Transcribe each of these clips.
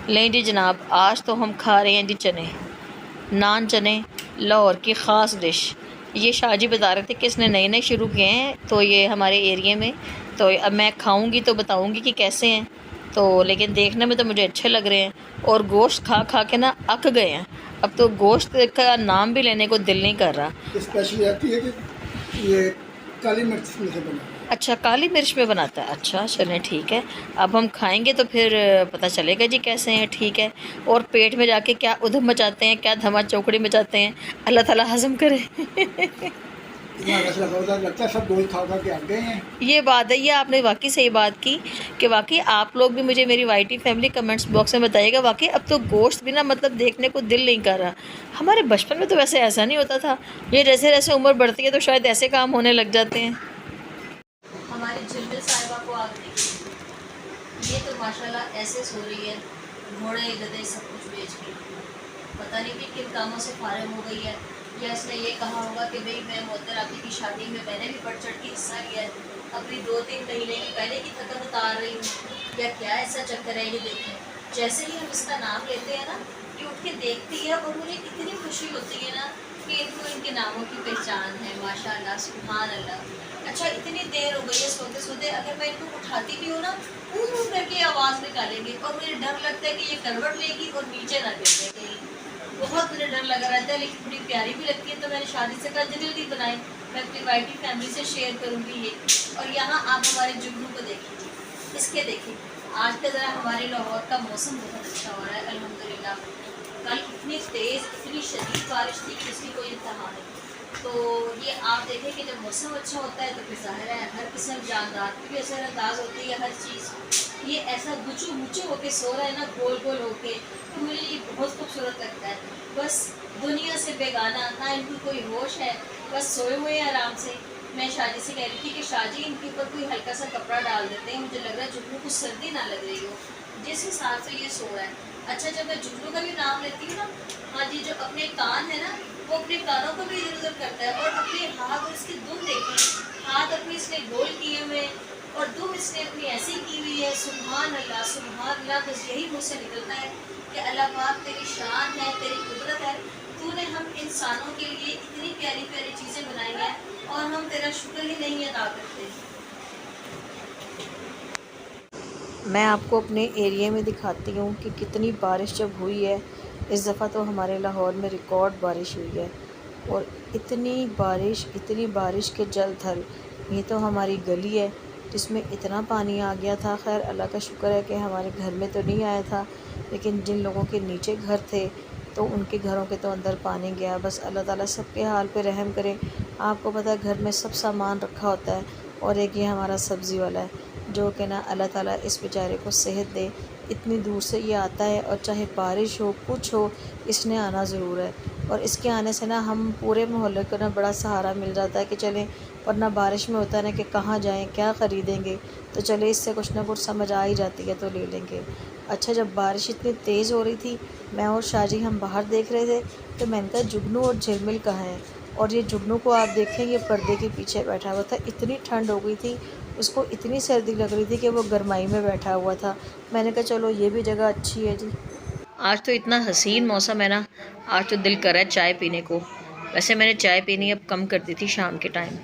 लें जी जनाब, आज तो हम खा रहे हैं जी चने, नान चने, लाहौर की ख़ास डिश। ये शाहजी बता रहे थे कि इसने नए नए शुरू किए हैं तो ये हमारे एरिया में, तो अब मैं खाऊंगी तो बताऊंगी कि कैसे हैं। तो लेकिन देखने में तो मुझे अच्छे लग रहे हैं, और गोश्त खा खा के ना अक गए हैं। अब तो गोश्त का नाम भी लेने को दिल नहीं कर रहा। स्पेशली आती है कि ये काली मिर्च में से बना है। अच्छा, काली मिर्च में बनाता है। अच्छा चलें ठीक है, अब हम खाएंगे तो फिर पता चलेगा जी कैसे हैं। ठीक है, और पेट में जाके क्या उधम मचाते हैं, क्या धमा चौकड़ी मचाते हैं, अल्लाह ताला हज़म करे। इतना रस लगा होता है, लगता है सब गोल खा खा के आ गए हैं। ये बात है, ये आपने वाकई सही बात की कि वाकई आप लोग भी मुझे मेरी वाईटी फैमिली कमेंट्स बॉक्स में बताइएगा। वाकई अब तो गोश्त भी ना मतलब देखने को दिल नहीं कर रहा। हमारे बचपन में तो वैसे ऐसा नहीं होता था। ये जैसे जैसे उम्र बढ़ती है तो शायद ऐसे काम होने लग जाते हैं। हमारी झिलमिल साहिबा को आप देखिए, ये तो माशाल्लाह ऐसे सो रही है, घोड़े गधे सब कुछ बेच के। पता नहीं कि किन कामों से फारिग हो गई है, या इसने ये कहा होगा कि भाई मैं मोहतर आपी की शादी में मैंने भी बढ़ चढ़ के हिस्सा लिया है, अपनी 2-3 महीने की पहले की थकन उतार रही हूँ, या क्या ऐसा चक्कर है। ये देखें, जैसे ही हम इसका नाम लेते हैं ना, ये उठ के देखती है और मुझे इतनी खुशी होती है ना कि इनको इनके नामों की पहचान है। माशाल्लाह, सुभान अल्लाह। अच्छा, इतनी देर हो गई है सोते सोते, अगर मैं इनको उठाती भी हूँ ना, करके आवाज़ निकालेंगे, और मुझे डर लगता है कि ये करवट लेगी और नीचे ना गिर जाए कहीं। बहुत मुझे डर लगा रहता है, लेकिन बड़ी प्यारी भी लगती है। तो मैंने शादी से कहा जल्दी बनाई, मैं अपनी वाइटी फैमिली से शेयर करूँगी ये। और यहाँ आप हमारे जुगनू को देखिए, इसके देखिए। आज का ज़रा हमारे लाहौर का मौसम बहुत अच्छा हो रहा है अल्हम्दुलिल्लाह। कल इतनी तेज़ इतनी शदीद बारिश थी कि उसकी कोई इंतहा नहीं। तो ये आप देखें कि जब मौसम अच्छा होता है तो फिर ज़ाहिर है हर किस्म जानदार की भी असरअंदाज होती है हर चीज़। ये ऐसा गुचू मुचू होके सो रहा है ना, गोल गोल होके, तो मुझे ये बहुत खूबसूरत लगता है। बस दुनिया से बेगाना ना, इनको कोई होश है, बस सोए हुए हैं आराम से। मैं शादी से कह रही थी कि शादी इनके ऊपर कोई हल्का सा कपड़ा डाल देते हैं, मुझे लग रहा है जुगनू को सर्दी ना लग रही हो, जिस हिसाब से ये सो रहा है। अच्छा, जब मैं जुगनू का भी नाम लेती हूँ ना, हाँ जी, जो अपने कान है ना, वो अपने कानों को भी इधर उधर करता है, और अपने हाथ और इसकी दुम देखिए, हाथ अपनी इसने गोल किए हुए और दुम इसने अपनी ऐसी की हुई है। सुभान अल्लाह सुभान अल्लाह, बस यही मुझ से निकलता है कि अल्लाह पाक तेरी शान है, तेरी कुदरत है। तूने हम इंसानों के लिए इतनी प्यारी प्यारी चीज़ें बनाई हैं और हम तेरा शुक्र ही नहीं अदा करते। मैं आपको अपने एरिया में दिखाती हूँ कि कितनी बारिश जब हुई है। इस दफ़ा तो हमारे लाहौर में रिकॉर्ड बारिश हुई है, और इतनी बारिश के जल थल। ये तो हमारी गली है जिसमें इतना पानी आ गया था। खैर अल्लाह का शुक्र है कि हमारे घर में तो नहीं आया था, लेकिन जिन लोगों के नीचे घर थे तो उनके घरों के तो अंदर पानी गया। बस अल्लाह ताला सबके हाल पे रहम करे। आपको पता है घर में सब सामान रखा होता है, और एक ये हमारा सब्ज़ी वाला है जो कि ना अल्लाह ताला इस बेचारे को सेहत दे। इतनी दूर से ये आता है, और चाहे बारिश हो कुछ हो, इसने आना ज़रूर है। और इसके आने से ना हम पूरे मोहल्ले को ना बड़ा सहारा मिल जाता है कि चलें, वरना बारिश में होता है ना कि कहाँ जाएं, क्या ख़रीदेंगे, तो चले इससे कुछ ना कुछ समझ आ ही जाती है तो ले लेंगे। अच्छा, जब बारिश इतनी तेज़ हो रही थी, मैं और शाहजी हम बाहर देख रहे थे, तो मैंने कहा जुगनू और झिलमिल कहाँ हैं। और ये जुगनू को आप देखें, ये पर्दे के पीछे बैठा हुआ था। इतनी ठंड हो गई थी उसको, इतनी सर्दी लग रही थी कि वो गरमाई में बैठा हुआ था। मैंने कहा चलो ये भी जगह अच्छी है जी। आज तो इतना हसीन मौसम है ना, आज तो दिल कर रहा है चाय पीने को। वैसे मैंने चाय पीनी अब कम कर दी थी शाम के टाइम,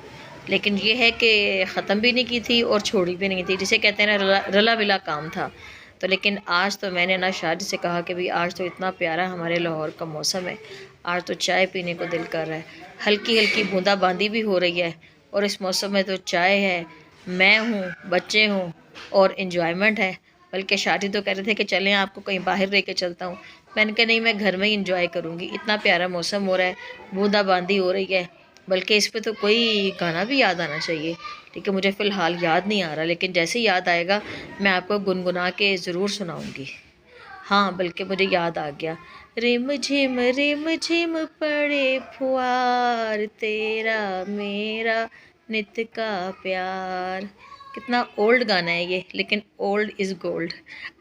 लेकिन ये है कि ख़त्म भी नहीं की थी और छोड़ी भी नहीं थी, जिसे कहते हैं ना रला मिला काम था। तो लेकिन आज तो मैंने ना शादी से कहा कि भाई आज तो इतना प्यारा हमारे लाहौर का मौसम है, आज तो चाय पीने को दिल कर रहा है। हल्की हल्की बूंदाबांदी भी हो रही है, और इस मौसम में तो चाय है, मैं हूँ, बच्चे हूँ, और इन्जॉयमेंट है। बल्कि शादी तो कह रहे थे कि चलें आपको कहीं बाहर लेके चलता हूँ। मैंने कहा नहीं, मैं घर में ही इंजॉय करूँगी, इतना प्यारा मौसम हो रहा है, बूंदाबांदी हो रही है। बल्कि इस पे तो कोई गाना भी याद आना चाहिए, ठीक है, मुझे फ़िलहाल याद नहीं आ रहा, लेकिन जैसे ही याद आएगा मैं आपको गुनगुना के ज़रूर सुनाऊँगी। हाँ, बल्कि मुझे याद आ गया, रिम झिम पड़े फुहार, तेरा मेरा नित का प्यार। कितना ओल्ड गाना है ये, लेकिन ओल्ड इज़ गोल्ड।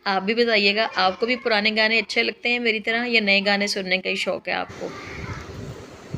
आप भी बताइएगा, आपको भी पुराने गाने अच्छे लगते हैं मेरी तरह, या नए गाने सुनने का ही शौक़ है आपको।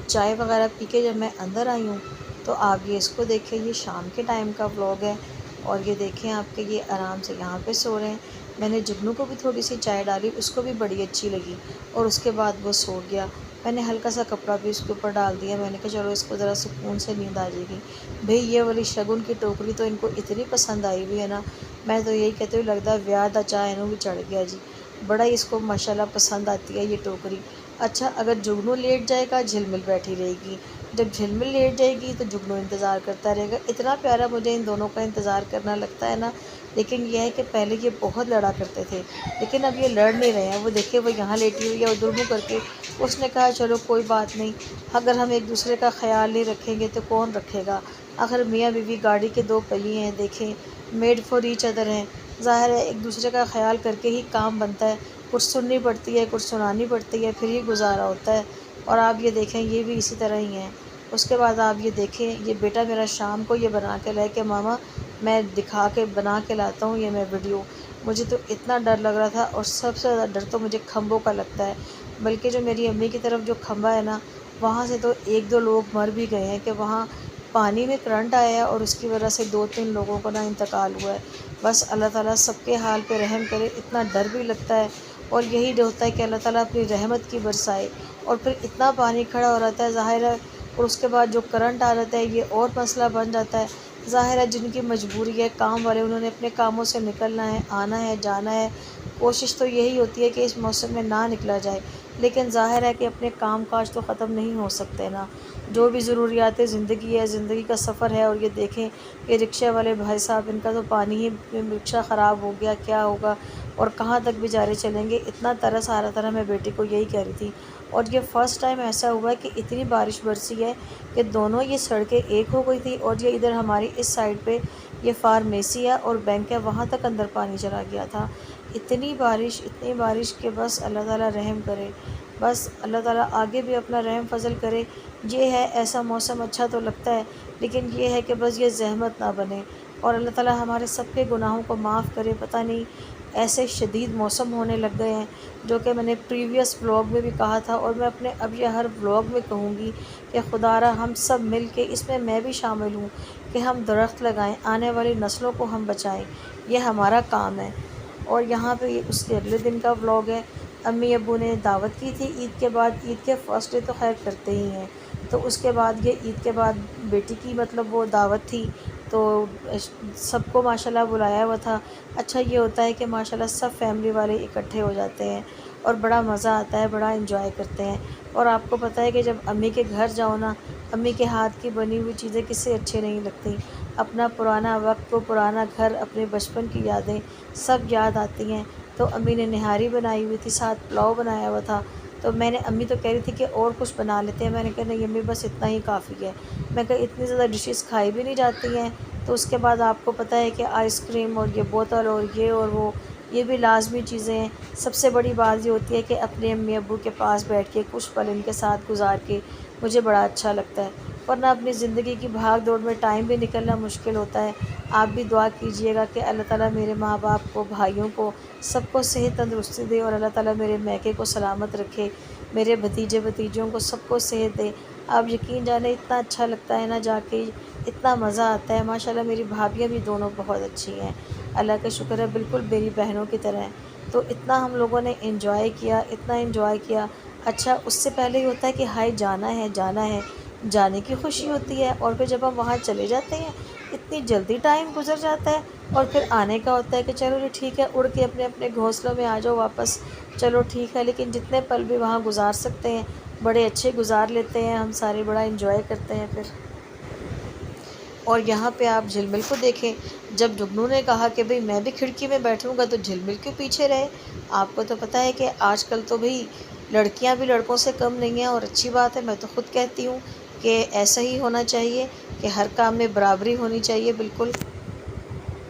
चाय वगैरह पी के जब मैं अंदर आई हूँ, तो आप ये इसको देखें, ये शाम के टाइम का व्लॉग है, और ये देखें आपके ये आराम से यहाँ पे सो रहे हैं। मैंने जुगनू को भी थोड़ी सी चाय डाली, उसको भी बड़ी अच्छी लगी और उसके बाद वो सो गया। मैंने हल्का सा कपड़ा भी उसके ऊपर डाल दिया। मैंने कहा चलो इसको ज़रा सुकून से नींद आ जाएगी। भाई ये वाली शगुन की टोकरी तो इनको इतनी पसंद आई हुई है ना, मैं तो यही कहती हूँ लगता है ब्याह दा चाह इन्हों भी चढ़ गया जी। बड़ा ही इसको माशाल्लाह पसंद आती है ये टोकरी। अच्छा, अगर जुगनू लेट जाएगा झिलमिल बैठी रहेगी, जब झिलमिल लेट जाएगी तो जुगनू इंतज़ार करता रहेगा। इतना प्यारा मुझे इन दोनों का इंतज़ार करना लगता है ना। लेकिन यह है कि पहले ये बहुत लड़ा करते थे, लेकिन अब ये लड़ नहीं रहे हैं। वो देखिए वो यहाँ लेटी हुई है उधर मुँह करके। उसने कहा चलो कोई बात नहीं, अगर हम एक दूसरे का ख्याल नहीं रखेंगे तो कौन रखेगा। आखिर मियाँ बीवी गाड़ी के दो पहिए हैं, देखें मेड फॉर ईच अदर हैं। ज़ाहिर है एक दूसरे का ख्याल करके ही काम बनता है। कुछ सुननी पड़ती है, कुछ सुनानी पड़ती है, फिर ही गुजारा होता है। और आप ये देखें ये भी इसी तरह ही हैं। उसके बाद आप ये देखें ये बेटा मेरा शाम को ये बना के लाए कि मामा मैं दिखा के बना के लाता हूँ ये मैं वीडियो। मुझे तो इतना डर लग रहा था और सबसे ज़्यादा डर तो मुझे खंभों का लगता है। बल्कि जो मेरी अम्मी की तरफ जो खंभा है ना, वहाँ से तो 1-2 लोग मर भी गए हैं कि वहाँ पानी में करंट आया है और उसकी वजह से 2-3 लोगों को ना इंतकाल हुआ है। बस अल्लाह ताला सबके हाल पे रहम करे। इतना डर भी लगता है और यही डर होता है कि अल्लाह ताला अपनी रहमत की बरसाए। और फिर इतना पानी खड़ा हो रहता है ज़ाहिर है, और उसके बाद जो करंट आ जाता है ये और मसला बन जाता है। ज़ाहिर है जिनकी मजबूरी है, काम वाले, उन्होंने अपने कामों से निकलना है, आना है, जाना है। कोशिश तो यही होती है कि इस मौसम में ना निकला जाए, लेकिन ज़ाहिर है कि अपने काम काज तो ख़त्म नहीं हो सकते ना। जो भी ज़रूरियात ज़िंदगी है, ज़िंदगी का सफ़र है। और ये देखें कि रिक्शे वाले भाई साहब, इनका तो पानी ही रिक्शा ख़राब हो गया, क्या होगा और कहाँ तक बेचारे चलेंगे। इतना तरस आ रहा था ना, मैं बेटी को यही कह रही थी। और ये फ़र्स्ट टाइम ऐसा हुआ है कि इतनी बारिश बरसी है कि दोनों ये सड़कें एक हो गई थी। और ये इधर हमारी इस साइड पे ये फार्मेसी है और बैंक है, वहाँ तक अंदर पानी चला गया था। इतनी बारिश कि बस अल्लाह ताला रहम करे। बस अल्लाह ताला आगे भी अपना रहम फ़ज़ल करे। ये है ऐसा मौसम अच्छा तो लगता है, लेकिन ये है कि बस ये ज़हमत ना बने और अल्लाह ताला हमारे सबके गुनाहों को माफ़ करे। पता नहीं ऐसे शदीद मौसम होने लग गए हैं, जो कि मैंने प्रीवियस व्लॉग में भी कहा था और मैं अपने अब ये हर व्लॉग में कहूँगी कि खुदारा हम सब मिल के, इसमें मैं भी शामिल हूँ, कि हम दरख्त लगाएं, आने वाली नस्लों को हम बचाएं। ये हमारा काम है। और यहाँ पे ये उसके अगले दिन का व्लॉग है। अम्मी अब्बू ने दावत की थी ईद के बाद। ईद के फर्स्ट डे तो खैर करते ही हैं, तो उसके बाद ये ईद के बाद बेटी की मतलब वो दावत थी, तो सबको माशाल्लाह बुलाया हुआ था। अच्छा ये होता है कि माशाल्लाह सब फैमिली वाले इकट्ठे हो जाते हैं और बड़ा मज़ा आता है, बड़ा इंजॉय करते हैं। और आपको पता है कि जब अम्मी के घर जाओ ना, अम्मी के हाथ की बनी हुई चीज़ें किससे अच्छी नहीं लगती। अपना पुराना वक्त, वो पुराना घर, अपने बचपन की यादें सब याद आती हैं। तो अम्मी ने निहारी बनाई हुई थी, साथ पुलाव बनाया हुआ था। तो मैंने, अम्मी तो कह रही थी कि और कुछ बना लेते हैं। मैंने कहा नहीं अम्मी बस इतना ही काफ़ी है। मैं कहा इतनी ज़्यादा डिशेस खाई भी नहीं जाती हैं। तो उसके बाद आपको पता है कि आइसक्रीम और ये बोतल और ये और वो, ये भी लाजमी चीज़ें हैं। सबसे बड़ी बात ये होती है कि अपने अम्मी अब्बू के पास बैठ के कुछ पल इनके साथ गुजार के मुझे बड़ा अच्छा लगता है। वरना अपनी ज़िंदगी की भाग दौड़ में टाइम भी निकलना मुश्किल होता है। आप भी दुआ कीजिएगा कि अल्लाह ताला मेरे माँ बाप को, भाइयों को, सबको सेहत तंदुरुस्ती दे और अल्लाह ताला मेरे मैके को सलामत रखे, मेरे भतीजे भतीजियों को सबको सेहत दे। आप यकीन जाने इतना अच्छा लगता है ना जाके, इतना मज़ा आता है। माशाल्लाह मेरी भाभियाँ भी दोनों बहुत अच्छी हैं, अल्लाह का शुक्र है, बिल्कुल मेरी बहनों की तरह हैं। तो इतना हम लोगों ने एंजॉय किया, इतना एंजॉय किया। अच्छा उससे पहले ये होता है कि हाय जाना है, जाना है, जाने की खुशी होती है। और फिर जब हम वहाँ चले जाते हैं इतनी जल्दी टाइम गुजर जाता है। और फिर आने का होता है कि चलो जी ठीक है, उड़ के अपने अपने घोंसलों में आ जाओ वापस, चलो ठीक है। लेकिन जितने पल भी वहाँ गुजार सकते हैं बड़े अच्छे गुजार लेते हैं हम सारे, बड़ा एंजॉय करते हैं फिर। और यहाँ पे आप झिलमिल को देखें, जब जुगनू ने कहा कि भाई मैं भी खिड़की में बैठूँगा तो झिलमिल क्यों पीछे रहे। आपको तो पता है कि आजकल तो भाई लड़कियाँ भी लड़कों से कम नहीं हैं। और अच्छी बात है, मैं तो ख़ुद कहती हूँ कि ऐसा ही होना चाहिए कि हर काम में बराबरी होनी चाहिए बिल्कुल।